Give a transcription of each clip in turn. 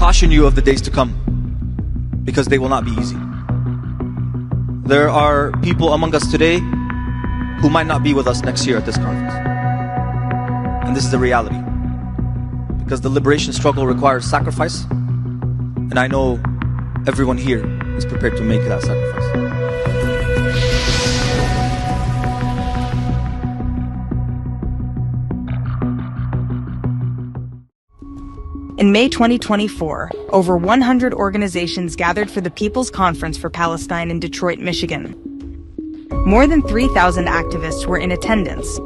caution you of the days to come, because they will not be easy. There are people among us today who might not be with us next year at this conference. And this is the reality. Because the liberation struggle requires sacrifice, and I know everyone here is prepared to make that sacrifice. In May 2024, over 100 organizations gathered for the People's Conference for Palestine in Detroit, Michigan. More than 3,000 activists were in attendance.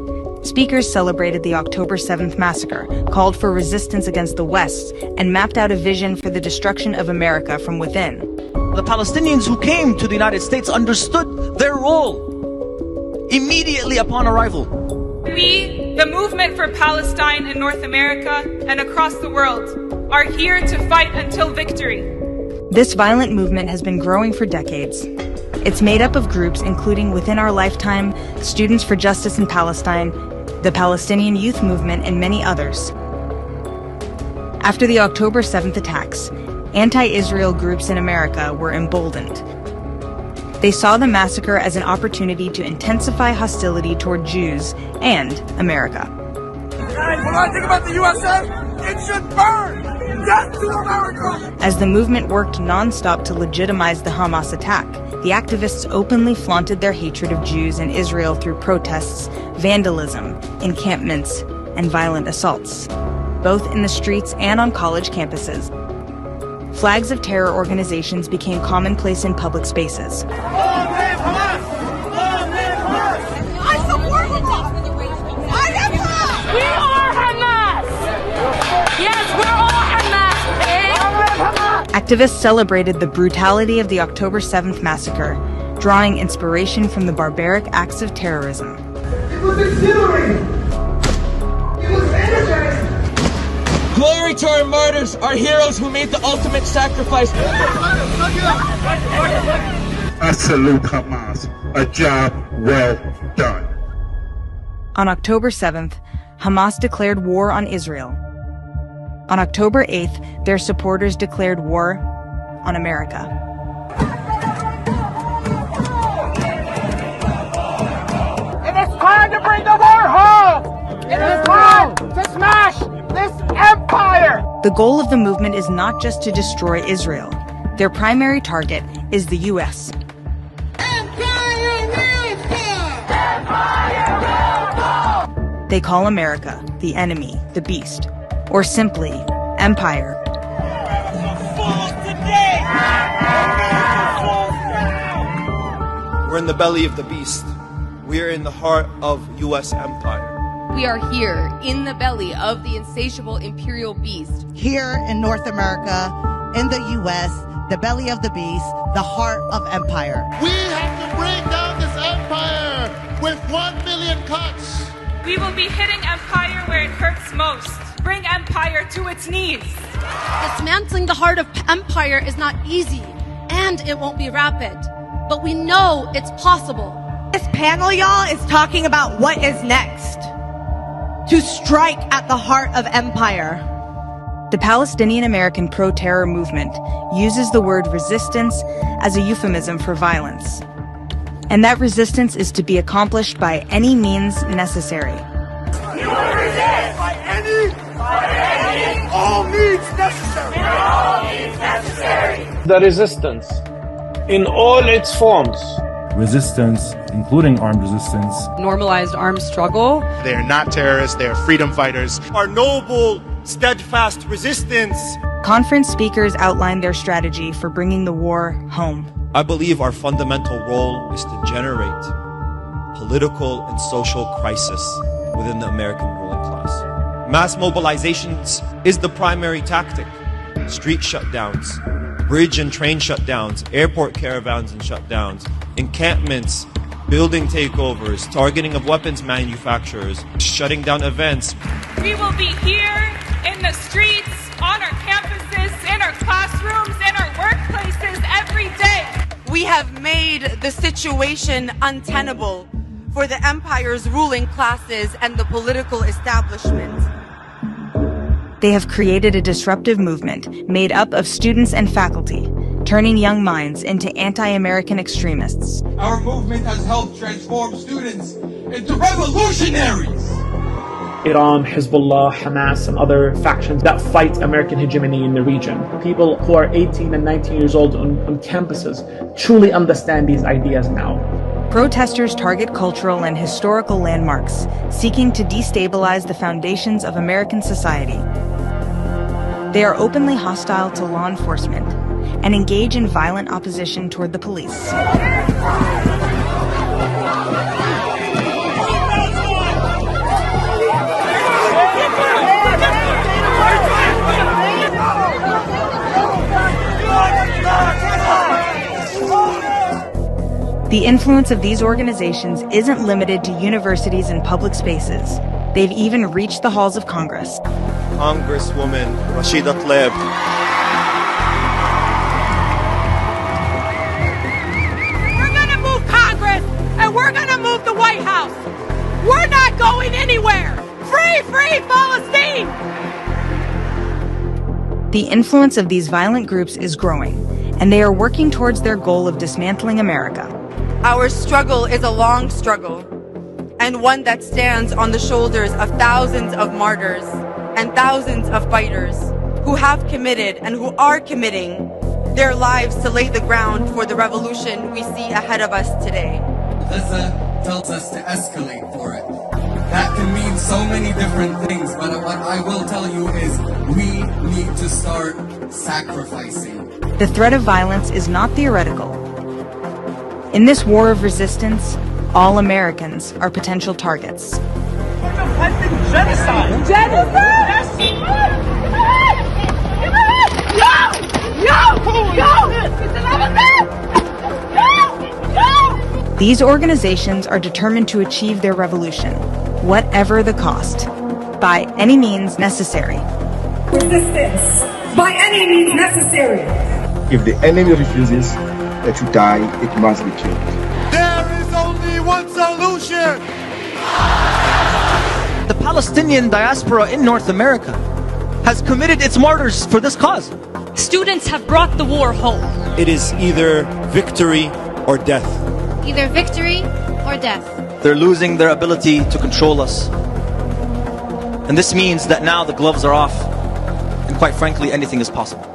Speakers celebrated the October 7th massacre, called for resistance against the West, and mapped out a vision for the destruction of America from within. The Palestinians who came to the United States understood their role immediately upon arrival. We, the movement for Palestine in North America and across the world, are here to fight until victory. This violent movement has been growing for decades. It's made up of groups including Within Our Lifetime, Students for Justice in Palestine, the Palestinian Youth Movement, and many others. After the October 7th attacks, anti-Israel groups in America were emboldened. They saw the massacre as an opportunity to intensify hostility toward Jews and America. When I think about the USA, it should burn! Death to America! As the movement worked non-stop to legitimize the Hamas attack, the activists openly flaunted their hatred of Jews and Israel through protests, vandalism, encampments, and violent assaults, both in the streets and on college campuses. Flags of terror organizations became commonplace in public spaces. I support Hamas! I am Hamas! We are Hamas! Yes, we're all Hamas! Activists celebrated the brutality of the October 7th massacre, drawing inspiration from the barbaric acts of terrorism. It was exhilarating! It was energizing! Glory to our martyrs, our heroes who made the ultimate sacrifice. I salute Hamas. A job well done. On October 7th, Hamas declared war on Israel. On October 8th, their supporters declared war on America. It is time to bring the war home! It is time to smash this empire! The goal of the movement is not just to destroy Israel. Their primary target is the U.S. Empire will fall! Empire will fall! They call America the enemy, the beast, or simply empire. We're in the belly of the beast. We're in the heart of U.S. empire. We are here in the belly of the insatiable imperial beast. Here in North America, in the U.S., the belly of the beast, the heart of empire. We have to bring down this empire with 1 million cuts. We will be hitting empire where it hurts most. Bring empire to its knees. Dismantling the heart of empire is not easy, and it won't be rapid. But we know it's possible. This panel, y'all, is talking about what is next. To strike at the heart of empire. The Palestinian American pro-terror movement uses the word resistance as a euphemism for violence. And that resistance is to be accomplished by any means necessary. We will resist by any, all means necessary. All means necessary. The resistance, in all its forms. Resistance, including armed resistance. Normalized armed struggle. They are not terrorists, they are freedom fighters. Our noble, steadfast resistance. Conference speakers outlined their strategy for bringing the war home. I believe our fundamental role is to generate political and social crisis within the American ruling class. Mass mobilizations is the primary tactic. Street shutdowns, bridge and train shutdowns, airport caravans and shutdowns, encampments, building takeovers, targeting of weapons manufacturers, shutting down events. We will be here in the streets, on our campuses, in our classrooms, in our workplaces every day. We have made the situation untenable for the empire's ruling classes and the political establishment. They have created a disruptive movement made up of students and faculty, turning young minds into anti-American extremists. Our movement has helped transform students into revolutionaries. Iran, Hezbollah, Hamas, and other factions that fight American hegemony in the region. People who are 18 and 19 years old on campuses truly understand these ideas now. Protesters target cultural and historical landmarks, seeking to destabilize the foundations of American society. They are openly hostile to law enforcement and engage in violent opposition toward the police. The influence of these organizations isn't limited to universities and public spaces. They've even reached the halls of Congress. Congresswoman Rashida Tlaib. We're gonna move Congress, and we're gonna move the White House. We're not going anywhere. Free, free Palestine! The influence of these violent groups is growing, and they are working towards their goal of dismantling America. Our struggle is a long struggle, and one that stands on the shoulders of thousands of martyrs and thousands of fighters who have committed and who are committing their lives to lay the ground for the revolution we see ahead of us today. Gaza tells us to escalate for it. That can mean so many different things, but what I will tell you is we need to start sacrificing. The threat of violence is not theoretical. In this war of resistance, all Americans are potential targets. Genocide! Genocide! These organizations are determined to achieve their revolution, whatever the cost, by any means necessary. Resistance, by any means necessary. If the enemy refuses to die, it must be killed. There is only one solution! The Palestinian diaspora in North America has committed its martyrs for this cause. Students have brought the war home. It is either victory or death. Either victory or death. They're losing their ability to control us. And this means that now the gloves are off, and quite frankly, anything is possible.